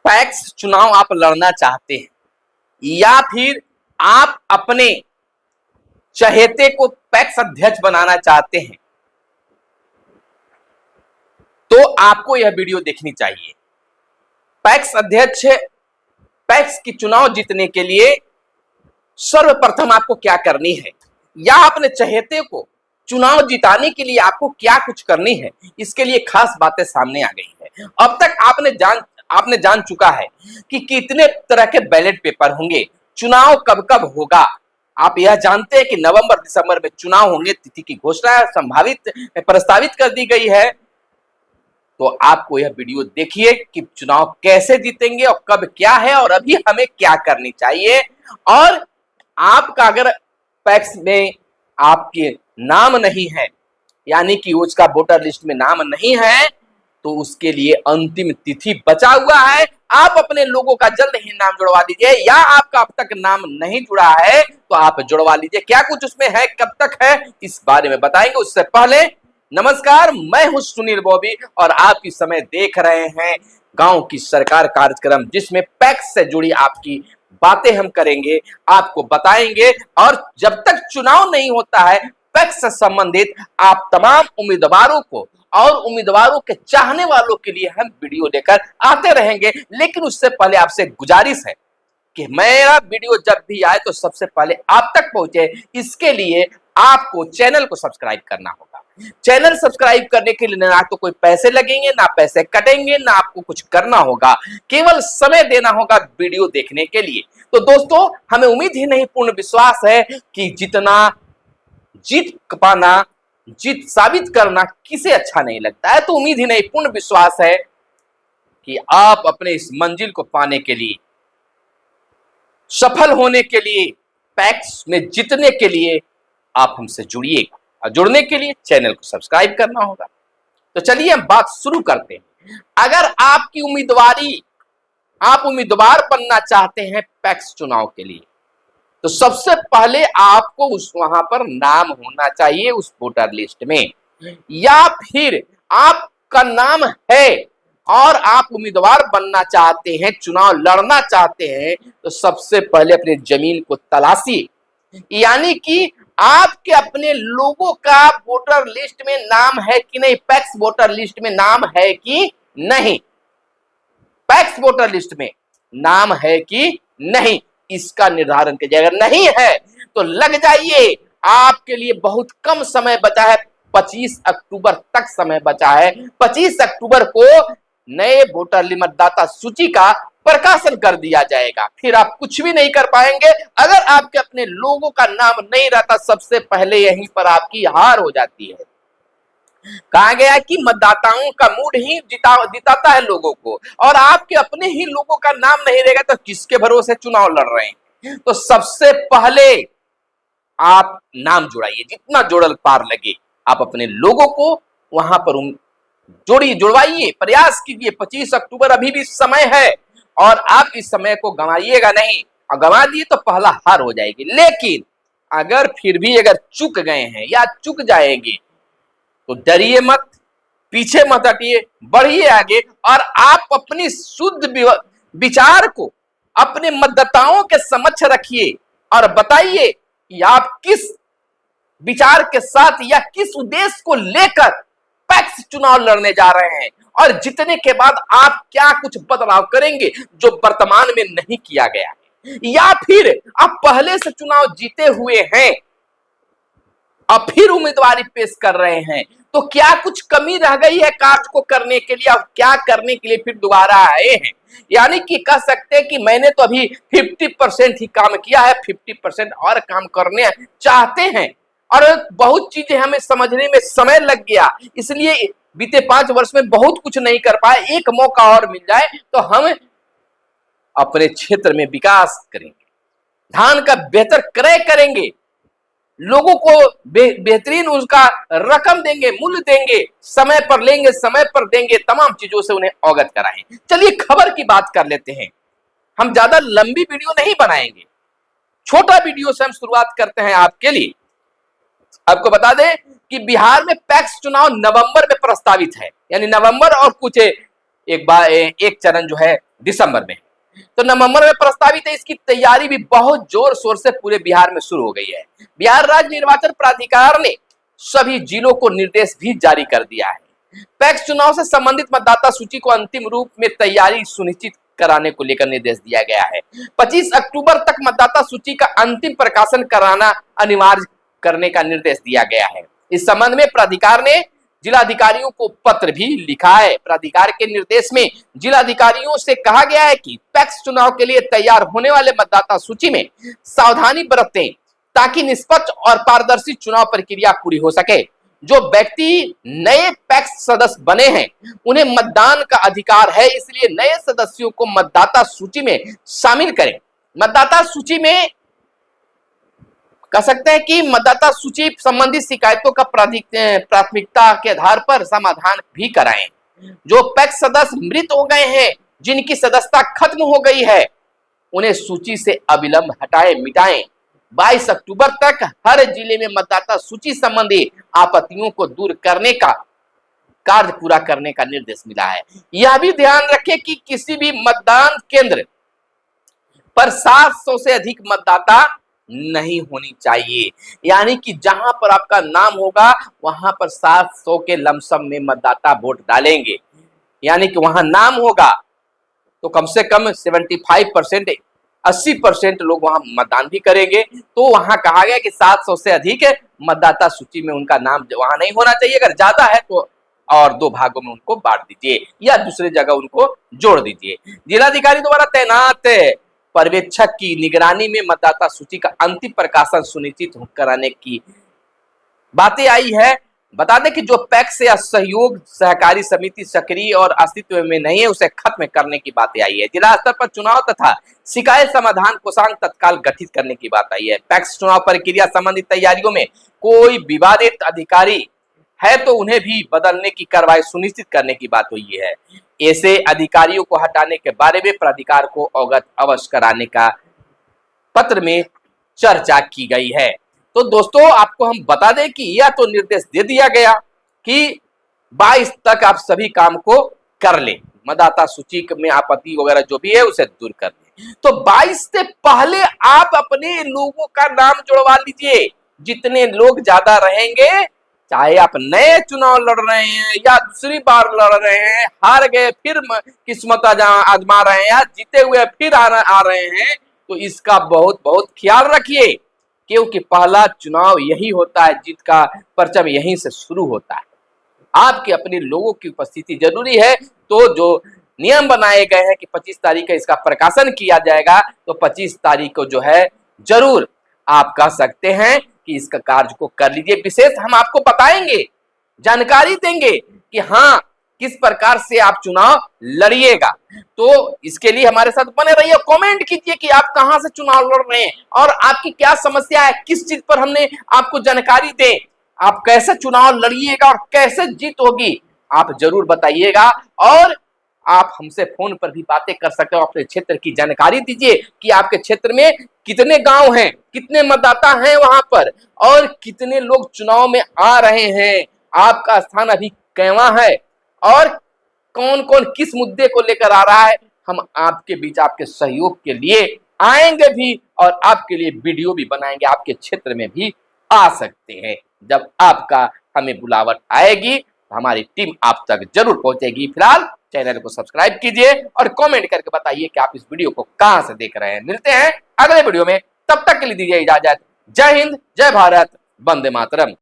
PACS चुनाव आप लड़ना चाहते हैं या फिर आप अपने चहेते को पैक्स अध्यक्ष बनाना चाहते हैं तो आपको यह वीडियो देखनी चाहिए। पैक्स अध्यक्ष, पैक्स की चुनाव जीतने के लिए सर्वप्रथम आपको क्या करनी है या अपने चहेते को चुनाव जिताने के लिए आपको क्या कुछ करनी है, इसके लिए खास बातें सामने आ गई है। अब तक आपने जान चुका है कि कितने तरह के बैलेट पेपर होंगे, चुनाव कब कब होगा। आप यह जानते हैं कि नवंबर दिसंबर में चुनाव होंगे, तिथि की घोषणा संभावित प्रस्तावित कर दी गई है। तो आपको यह वीडियो देखिए कि चुनाव कैसे जीतेंगे और कब क्या है और अभी हमें क्या करनी चाहिए। और आपका अगर पैक्स में आपके नाम नहीं है, यानी कि उसका वोटर लिस्ट में नाम नहीं है, तो उसके लिए अंतिम तिथि बचा हुआ है। आप अपने लोगों का जल्द ही नाम जुड़वा लीजिए, या आपका अब तक नाम नहीं जुड़ा है तो आप जुड़वा लीजिए। क्या कुछ उसमें है, कब तक है, इस बारे में बताएंगे। उससे पहले नमस्कार, मैं हूं सुनील बॉबी और आप इस समय देख रहे हैं गांव की सरकार कार्यक्रम, जिसमें पैक्स से जुड़ी आपकी बातें हम करेंगे, आपको बताएंगे। और जब तक चुनाव नहीं होता है, पैक्स से संबंधित आप तमाम उम्मीदवारों को और उम्मीदवारों के चाहने वालों के लिए हम वीडियो लेकर आते रहेंगे। लेकिन उससे पहले आपसे गुजारिश है कि मेरा वीडियो जब भी आए तो सबसे पहले आप तक पहुंचे। इसके लिए आपको चैनल को सब्सक्राइब करना होगा। चैनल सब्सक्राइब करने के लिए ना तो कोई पैसे लगेंगे, ना पैसे कटेंगे, ना आपको कुछ करना होगा, केवल समय देना होगा वीडियो देखने के लिए। तो दोस्तों, हमें उम्मीद ही नहीं पूर्ण विश्वास है कि जीत पाना, जीत साबित करना किसे अच्छा नहीं लगता है। तो उम्मीद ही नहीं पूर्ण विश्वास है कि आप अपने इस मंजिल को पाने के लिए, सफल होने के लिए, पैक्स में जीतने के लिए आप हमसे जुड़िएगा। और जुड़ने के लिए चैनल को सब्सक्राइब करना होगा। तो चलिए हम बात शुरू करते हैं। अगर आपकी आप उम्मीदवार बनना चाहते हैं पैक्स चुनाव के लिए, तो सबसे पहले आपको वहां पर नाम होना चाहिए उस वोटर लिस्ट में। या फिर आपका नाम है और आप उम्मीदवार बनना चाहते हैं, चुनाव लड़ना चाहते हैं, तो सबसे पहले अपनी जमीन को तलाशिए। यानी कि आपके अपने लोगों का वोटर लिस्ट में नाम है कि नहीं, पैक्स वोटर लिस्ट में नाम है कि नहीं, पैक्स वोटर लिस्ट में नाम है कि नहीं, इसका निर्धारण कीजिए। अगर नहीं है तो लग जाइए, आपके लिए बहुत कम समय बचा है, 25 अक्टूबर तक समय बचा है। 25 अक्टूबर को नए वोटर मतदाता सूची का प्रकाशन कर दिया जाएगा। फिर आप कुछ भी नहीं कर पाएंगे। अगर आपके अपने लोगों का नाम नहीं रहता, सबसे पहले यहीं पर आपकी हार हो जाती है। कहा गया कि मतदाताओं का मूड ही जिताता है लोगों को, और आपके अपने ही लोगों का नाम नहीं रहेगा तो किसके भरोसे चुनाव लड़ रहे हैं। तो सबसे पहले आप नाम जुड़ाइए, जितना जोड़ल पार लगे। आप अपने लोगों को वहां पर जुड़वाइए, प्रयास कीजिए। 25 अक्टूबर अभी भी समय है और आप इस समय को गंवाइएगा नहीं, और गंवा दिए तो पहला हार हो जाएगी। लेकिन अगर फिर भी चूक गए हैं या चूक जाएंगे तो डरिए मत, पीछे मत हटिए, बढ़िए आगे। और आप अपनी शुद्ध विचार को अपने मतदाताओं के समक्ष रखिए और बताइए कि आप किस विचार के साथ या किस उद्देश्य को लेकर पैक्स चुनाव लड़ने जा रहे हैं, और जीतने के बाद आप क्या कुछ बदलाव करेंगे जो वर्तमान में नहीं किया गया है। या फिर आप पहले से चुनाव जीते हुए हैं और फिर उम्मीदवारी पेश कर रहे हैं, तो क्या कुछ कमी रह गई है कार्य को करने के लिए, और क्या करने के लिए फिर दोबारा आए हैं। यानी कि कह सकते हैं कि मैंने तो अभी 50% ही काम किया है, 50% और काम करने चाहते हैं, और बहुत चीजें हमें समझने में समय लग गया, इसलिए बीते 5 वर्ष में बहुत कुछ नहीं कर पाए। एक मौका और मिल जाए तो हम अपने क्षेत्र में विकास करेंगे, धान का बेहतर क्रय करेंगे, लोगों को बेहतरीन उसका रकम देंगे, मूल्य देंगे, समय पर लेंगे, समय पर देंगे, तमाम चीजों से उन्हें अवगत कराएं। चलिए खबर की बात कर लेते हैं। हम ज्यादा लंबी वीडियो नहीं बनाएंगे, छोटा वीडियो से हम शुरुआत करते हैं आपके लिए। आपको बता दें कि बिहार में पैक्स चुनाव नवंबर में प्रस्तावित है, यानी नवंबर और कुछ एक चरण जो है दिसंबर में, तो नवंबर में प्रस्तावित है। इसकी तैयारी भी बहुत जोर शोर से पूरे बिहार में शुरू हो गई है। बिहार राज्य निर्वाचन प्राधिकार ने सभी जिलों को निर्देश भी जारी कर दिया है। पैक्स चुनाव से संबंधित मतदाता सूची को अंतिम रूप में तैयारी सुनिश्चित कराने को लेकर निर्देश दिया गया है। 25 अक्टूबर तक मतदाता सूची का अंतिम प्रकाशन कराना अनिवार्य करने का निर्देश दिया गया है। इस संबंध में प्राधिकार ने जिलाधिकारियों को पत्र भी लिखा है। प्राधिकार के निर्देश में जिलाधिकारियों से कहा गया है कि पैक्स चुनाव के लिए तैयार होने वाले मतदाता सूची में सावधानी बरतें ताकि निष्पक्ष और पारदर्शी चुनाव प्रक्रिया पूरी हो सके। जो व्यक्ति नए पैक्स सदस्य बने हैं उन्हें मतदान का अधिकार है, इसलिए नए सदस्यों को मतदाता सूची में शामिल करें। मतदाता सूची में कह सकते हैं कि मतदाता सूची संबंधी शिकायतों का प्राथमिकता के आधार पर समाधान भी कराएं। जो पैक्स सदस्य मृत हो गए हैं, जिनकी सदस्यता खत्म हो गई है, उन्हें सूची से अविलंब हटाएं, मिटाएं। 22 अक्टूबर तक हर जिले में मतदाता सूची संबंधी आपत्तियों को दूर करने का कार्य पूरा करने का निर्देश मिला है। यह भी ध्यान रखें कि किसी भी मतदान केंद्र पर 700 से अधिक मतदाता नहीं होनी चाहिए, यानी कि जहां पर आपका नाम होगा वहां पर 700 के लमसम में मतदाता वोट डालेंगे। यानी कि वहां नाम होगा तो कम से कम 75% 80% लोग वहां मतदान भी करेंगे। तो वहां कहा गया कि 700 से अधिक मतदाता सूची में उनका नाम वहां नहीं होना चाहिए। अगर ज्यादा है तो और 2 भागों में उनको बांट दीजिए या दूसरी जगह उनको जोड़ दीजिए। जिलाधिकारी द्वारा तैनात पर्यवेक्षक की निगरानी में मतदाता सूची का अंतिम प्रकाशन सुनिश्चित कराने की बातें आई है। बता दें कि जो पैक्स या सहयोग सहकारी समिति सक्रिय और अस्तित्व में नहीं है, उसे खत्म करने की बातें आई है। जिला स्तर पर चुनाव तथा शिकायत समाधान कोषांग तत्काल गठित करने की बात आई है। पैक्स चुनाव प्रक्रिया संबंधित तैयारियों में कोई विवादित अधिकारी है तो उन्हें भी बदलने की कार्रवाई सुनिश्चित करने की बात हुई है। ऐसे अधिकारियों को हटाने के बारे में प्राधिकार को अवगत अवश्य कराने का पत्र में चर्चा की गई है। तो दोस्तों आपको हम बता दें कि यह तो निर्देश दे दिया गया कि 22 तक आप सभी काम को कर लें, मतदाता सूची में आपत्ति वगैरह जो भी है उसे दूर कर लें। तो 22 से पहले आप अपने लोगों का नाम जुड़वा लीजिए। जितने लोग ज्यादा रहेंगे, चाहे आप नए चुनाव लड़ रहे हैं या दूसरी बार लड़ रहे हैं, हार गए फिर किस्मत आजमा रहे हैं या जीते हुए फिर आ रहे हैं, तो इसका बहुत बहुत ख्याल रखिए, क्योंकि पहला चुनाव यही होता है, जीत का परचम यहीं से शुरू होता है। आपके अपने लोगों की उपस्थिति जरूरी है। तो जो नियम बनाए गए हैं कि 25 तारीख का इसका प्रकाशन किया जाएगा, तो 25 तारीख को जो है जरूर आप कह सकते हैं कि इसका कार्य को कर लीजिए। विशेष हम आपको बताएंगे, जानकारी देंगे कि हाँ किस प्रकार से आप चुनाव लड़िएगा। तो इसके लिए हमारे साथ बने रहिए, कमेंट कीजिए कि आप कहां से चुनाव लड़ रहे हैं और आपकी क्या समस्या है, किस चीज पर हमने आपको जानकारी दे, आप कैसे चुनाव लड़िएगा और कैसे जीत होगी, आप जरूर बताइएगा। और आप हमसे फोन पर भी बातें कर सकते हो, अपने क्षेत्र की जानकारी दीजिए कि आपके क्षेत्र में कितने गांव हैं, कितने मतदाता हैं वहां पर, और कितने लोग चुनाव में आ रहे हैं, आपका स्थान अभी कैवा है और कौन कौन किस मुद्दे को लेकर आ रहा है। हम आपके बीच आपके सहयोग के लिए आएंगे भी और आपके लिए वीडियो भी बनाएंगे, आपके क्षेत्र में भी आ सकते हैं। जब आपका हमें बुलावट आएगी हमारी टीम आप तक जरूर पहुंचेगी। फिलहाल चैनल को सब्सक्राइब कीजिए और कमेंट करके बताइए कि आप इस वीडियो को कहां से देख रहे हैं। मिलते हैं अगले वीडियो में, तब तक के लिए दीजिए इजाजत। जय हिंद, जय भारत, वंदे मातरम।